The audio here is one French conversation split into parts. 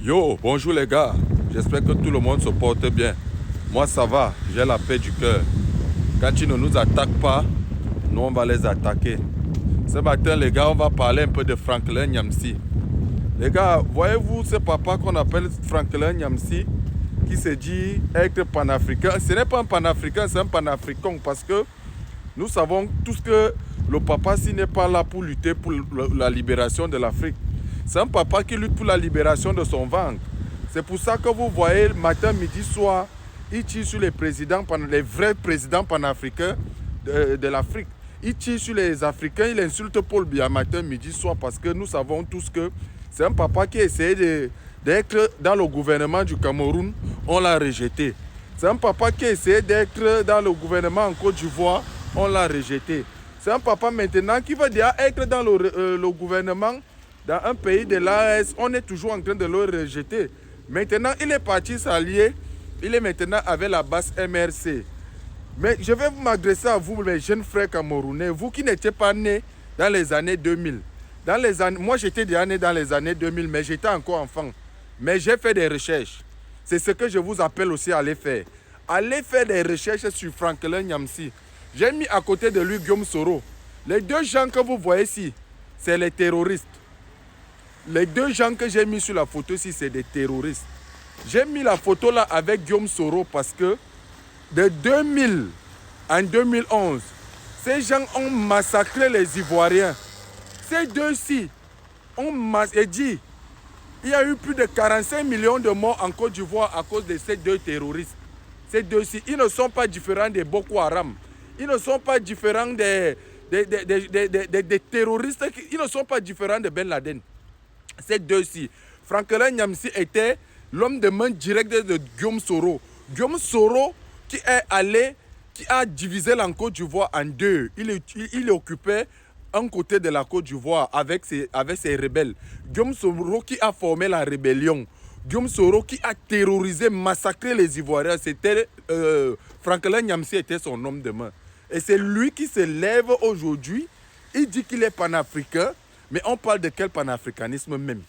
Yo, bonjour les gars. J'espère que tout le monde se porte bien. Moi ça va, j'ai la paix du cœur. Quand ils ne nous attaquent pas, nous on va les attaquer. Ce matin les gars, on va parler un peu de Franklin Nyamsi. Les gars, voyez-vous ce papa qu'on appelle Franklin Nyamsi qui se dit être panafricain. Ce n'est pas un panafricain, c'est un panafricain parce que nous savons tous que le papa s'il n'est pas là pour lutter pour la libération de l'Afrique. C'est un papa qui lutte pour la libération de son ventre. C'est pour ça que vous voyez matin, midi, soir, il tire sur les présidents, les vrais présidents panafricains de l'Afrique. Il tire sur les Africains, il insulte Paul Biya matin, midi, soir parce que nous savons tous que c'est un papa qui a essayé d'être dans le gouvernement du Cameroun, on l'a rejeté. C'est un papa qui a essayé d'être dans le gouvernement en Côte d'Ivoire, on l'a rejeté. C'est un papa maintenant qui va déjà être dans le gouvernement dans un pays de l'AES, on est toujours en train de le rejeter. Maintenant, il est parti s'allier, il est maintenant avec la base MRC. Mais je vais m'adresser à vous, mes jeunes frères camerounais, vous qui n'étiez pas nés dans les années 2000. Moi, j'étais déjà né dans les années 2000, mais j'étais encore enfant. Mais j'ai fait des recherches. C'est ce que je vous appelle aussi à aller faire. Allez faire des recherches sur Franklin Nyamsi. J'ai mis à côté de lui Guillaume Soro. Les deux gens que vous voyez ici, c'est les terroristes. Les deux gens que j'ai mis sur la photo ici, c'est des terroristes. J'ai mis la photo là avec Guillaume Soro parce que de 2000 en 2011, ces gens ont massacré les Ivoiriens. Ces deux-ci ont dit il y a eu plus de 45 millions de morts en Côte d'Ivoire à cause de ces deux terroristes. Ces deux-ci, ils ne sont pas différents des Boko Haram. Ils ne sont pas différents des terroristes. Ils ne sont pas différents de Ben Laden. Ces deux-ci. Franklin Nyamsi était l'homme de main direct de Guillaume Soro. Guillaume Soro qui est allé, qui a divisé la Côte d'Ivoire en deux. Il occupait un côté de la Côte d'Ivoire avec ses rebelles. Guillaume Soro qui a formé la rébellion. Guillaume Soro qui a terrorisé, massacré les Ivoiriens. C'était Franklin Nyamsi était son homme de main. Et c'est lui qui se lève aujourd'hui. Il dit qu'il est panafricain. Mais on parle de quel panafricanisme même?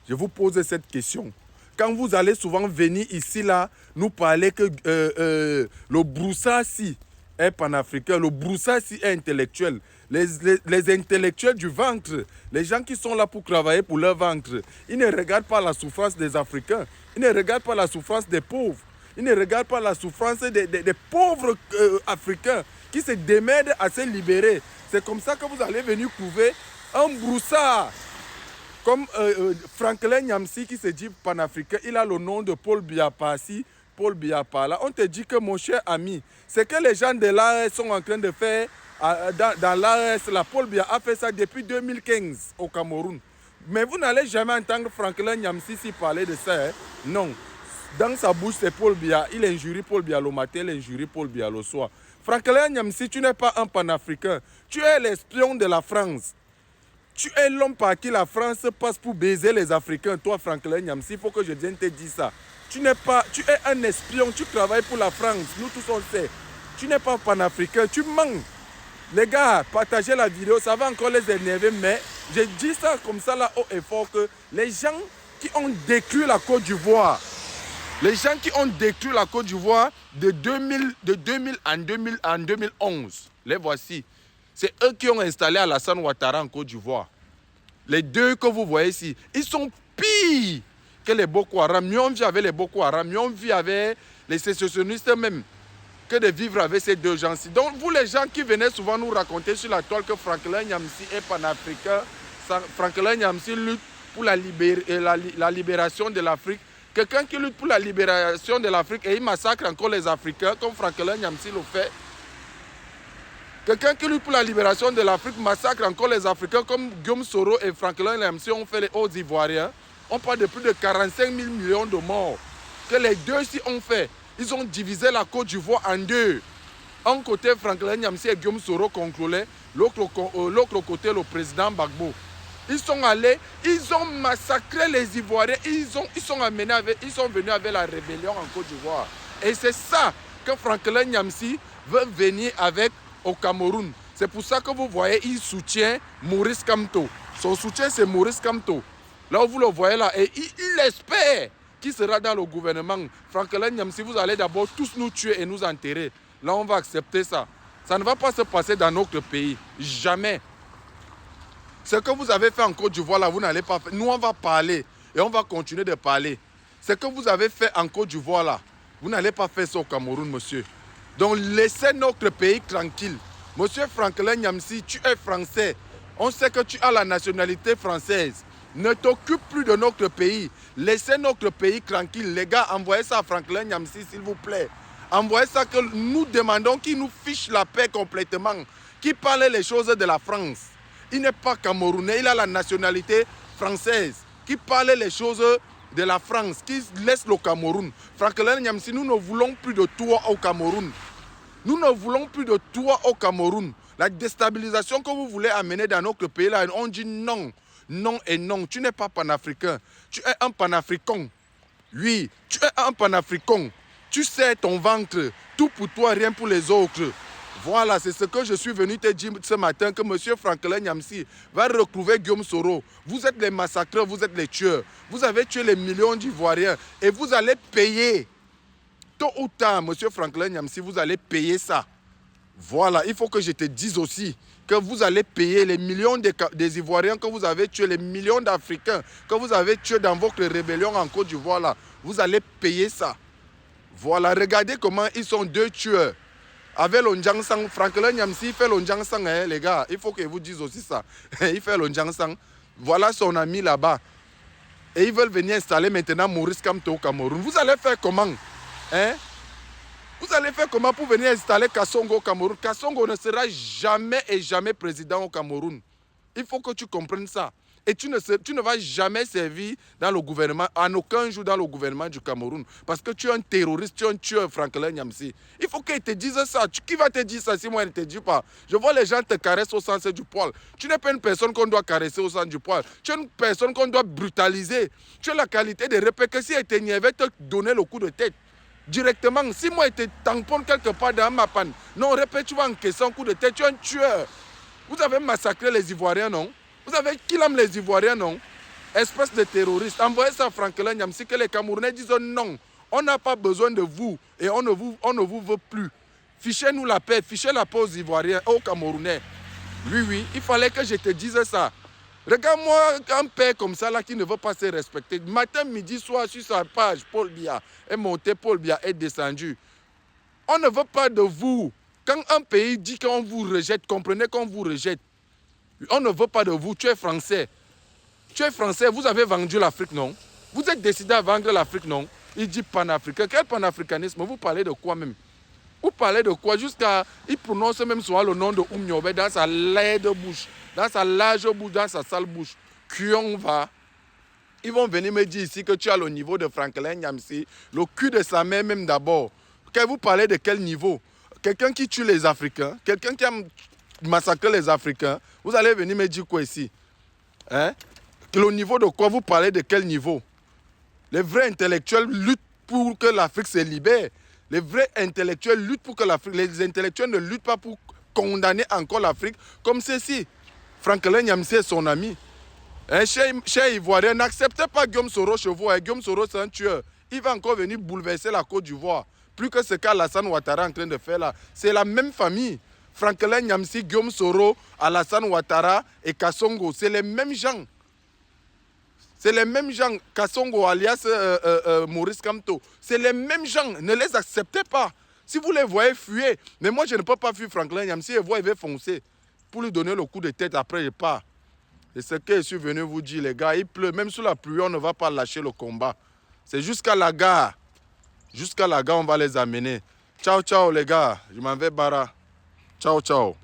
Je vous pose cette question. Quand vous allez souvent venir ici, là, nous parler que le Broussassi est panafricain, le Broussassi est intellectuel. Les intellectuels du ventre, les gens qui sont là pour travailler pour leur ventre, ils ne regardent pas la souffrance des Africains, ils ne regardent pas la souffrance des pauvres, ils ne regardent pas la souffrance des pauvres Africains qui se démerdent à se libérer. C'est comme ça que vous allez venir trouver un broussard comme Franklin Nyamsi qui se dit panafricain. Il a le nom de Paul Biya par-ci, Paul Biya par-là. On te dit que mon cher ami, c'est que les gens de l'AES sont en train de faire dans l'AES. La Paul Biya a fait ça depuis 2015 au Cameroun. Mais vous n'allez jamais entendre Franklin Nyamsi s'y parler de ça. Hein? Non. Dans sa bouche, c'est Paul Biya. Il injurie Paul Biya le matin, il injurie Paul Biya le soir. Franklin Nyamsi, tu n'es pas un panafricain. Tu es l'espion de la France. Tu es l'homme par qui la France passe pour baiser les Africains. Toi, Franklin Nyamsi, il faut que je vienne te dire ça. Tu es un espion, tu travailles pour la France. Nous tous on sait. Tu n'es pas panafricain, tu mens. Les gars, partagez la vidéo, ça va encore les énerver, mais je dis ça comme ça là haut et fort que les gens qui ont détruit la Côte d'Ivoire, les gens qui ont détruit la Côte d'Ivoire de 2000 en 2011, les voici. C'est eux qui ont installé Alassane Ouattara en Côte d'Ivoire. Les deux que vous voyez ici, ils sont pires que les Boko Haram. Mieux on vit avec les Boko Haram, mieux on vit avec les sécessionnistes même, que de vivre avec ces deux gens-ci. Donc vous les gens qui venaient souvent nous raconter sur la toile que Franklin Nyamsi est panafricain, Franklin Nyamsi lutte pour la libération de l'Afrique. Quelqu'un qui lutte pour la libération de l'Afrique et il massacre encore les Africains comme Franklin Nyamsi le fait. Quelqu'un qui lutte pour la libération de l'Afrique massacre encore les Africains comme Guillaume Soro et Franklin Nyamsi ont fait les hauts Ivoiriens. On parle de plus de 45 000 millions de morts que les deux-ci ont fait. Ils ont divisé la Côte d'Ivoire en deux. Un côté, Franklin Nyamsi et Guillaume Soro contrôlaient, l'autre côté, le président Gbagbo. Ils sont allés, ils ont massacré les Ivoiriens, ils sont venus avec la rébellion en Côte d'Ivoire. Et c'est ça que Franklin Nyamsi veut venir avec au Cameroun. C'est pour ça que vous voyez, il soutient Maurice Kamto. Son soutien, c'est Maurice Kamto. Là où vous le voyez là, et il espère qu'il sera dans le gouvernement. Franklin Nyamsi, vous allez d'abord tous nous tuer et nous enterrer. Là, on va accepter ça. Ça ne va pas se passer dans notre pays. Jamais. Ce que vous avez fait en Côte d'Ivoire, là, vous n'allez pas faire. Nous, on va parler et on va continuer de parler. Ce que vous avez fait en Côte d'Ivoire, là, vous n'allez pas faire ça au Cameroun, monsieur. Donc, laissez notre pays tranquille. Monsieur Franklin Nyamsi, tu es français. On sait que tu as la nationalité française. Ne t'occupe plus de notre pays. Laissez notre pays tranquille. Les gars, envoyez ça à Franklin Nyamsi, s'il vous plaît. Envoyez ça que nous demandons qu'il nous fiche la paix complètement. Qu'il parle les choses de la France. Il n'est pas camerounais, il a la nationalité française. Qu'il parle les choses de la France, qui laisse le Cameroun. Franklin Nyamsi, nous ne voulons plus de toi au Cameroun. Nous ne voulons plus de toi au Cameroun. La déstabilisation que vous voulez amener dans notre pays, là, on dit non. Non et non. Tu n'es pas panafricain. Tu es un panafricain. Oui, tu es un panafricain. Tu sais ton ventre. Tout pour toi, rien pour les autres. Voilà, c'est ce que je suis venu te dire ce matin, que M. Franklin Nyamsi va retrouver Guillaume Soro. Vous êtes les massacreurs, vous êtes les tueurs. Vous avez tué les millions d'Ivoiriens et vous allez payer. Tôt ou tard, M. Franklin Nyamsi, vous allez payer ça. Voilà, il faut que je te dise aussi que vous allez payer les millions des Ivoiriens que vous avez tués, les millions d'Africains que vous avez tués dans votre rébellion en Côte d'Ivoire là. Vous allez payer ça. Voilà, regardez comment ils sont deux tueurs. Avec l'Onjangsang, Franklin Nyamsi fait l'Onjangsang, hein, les gars. Il faut que vous disiez aussi ça. Il fait l'Onjangsang. Voilà son ami là-bas. Et ils veulent venir installer maintenant Maurice Kamto au Cameroun. Vous allez faire comment, hein? Vous allez faire comment pour venir installer Kassongo au Cameroun? Kassongo ne sera jamais et jamais président au Cameroun. Il faut que tu comprennes ça. Et tu ne vas jamais servir dans le gouvernement, en aucun jour dans le gouvernement du Cameroun. Parce que tu es un terroriste, tu es un tueur, Franklin Nyamsi. Il faut qu'il te dise ça. Qui va te dire ça si moi je ne te dis pas? Je vois les gens te caresser au sens du poil. Tu n'es pas une personne qu'on doit caresser au sens du poil. Tu es une personne qu'on doit brutaliser. Tu as la qualité de répéter que si elle te te donner le coup de tête. Directement, si moi je te tamponne quelque part dans ma panne, non, répète, tu vas encaisser un coup de tête, tu es un tueur. Vous avez massacré les Ivoiriens, non? Vous avez qui aime les Ivoiriens, non? Espèce de terroriste. Envoyez ça à Franklin Nyamsi, que les Camerounais disent non. On n'a pas besoin de vous et on ne vous veut plus. Fichez-nous la paix, fichez la paix aux Ivoiriens, aux Camerounais. Oui, il fallait que je te dise ça. Regarde-moi un père comme ça là qui ne veut pas se respecter. Matin, midi, soir, sur sa page, Paul Biya est monté, Paul Biya est descendu. On ne veut pas de vous. Quand un pays dit qu'on vous rejette, comprenez qu'on vous rejette. On ne veut pas de vous, tu es français. Tu es français, vous avez vendu l'Afrique, non? Vous êtes décidé à vendre l'Afrique, non? Il dit panafricain. Quel panafricanisme? Vous parlez de quoi même? Vous parlez de quoi? Jusqu'à... Il prononce même souvent le nom de Oumniobe dans sa laide bouche, dans sa large bouche, dans sa sale bouche. Qui va? Ils vont venir me dire ici que tu as le niveau de Franklin Nyamsi, le cul de sa mère même d'abord. Vous parlez de quel niveau? Quelqu'un qui tue les Africains, quelqu'un qui a massacré les Africains, vous allez venir me dire quoi ici? Hein? Le niveau de quoi? Vous parlez de quel niveau? Les vrais intellectuels luttent pour que l'Afrique se libère. Les vrais intellectuels luttent pour que l'Afrique... Les intellectuels ne luttent pas pour condamner encore l'Afrique comme ceci. Franklin Nyamsi est son ami. Hein, cher Ivoirien, n'acceptez pas Guillaume Soro chez vous. Hein. Guillaume Soro, c'est un tueur. Il va encore venir bouleverser la Côte d'Ivoire. Plus que ce qu'Alassane Ouattara est en train de faire là. C'est la même famille. Franklin Nyamsi, Guillaume Soro, Alassane Ouattara et Kassongo. C'est les mêmes gens. C'est les mêmes gens. Kassongo alias Maurice Kamto. C'est les mêmes gens. Ne les acceptez pas. Si vous les voyez, fuyez. Mais moi, je ne peux pas fuir Franklin Nyamsi. Je vois, il va foncer. Pour lui donner le coup de tête, après, je pars. Et ce que je suis venu vous dire, les gars, il pleut. Même sous la pluie, on ne va pas lâcher le combat. C'est jusqu'à la gare. Jusqu'à la gare, on va les amener. Ciao, ciao, les gars. Je m'en vais, Bara. Ciao, ciao.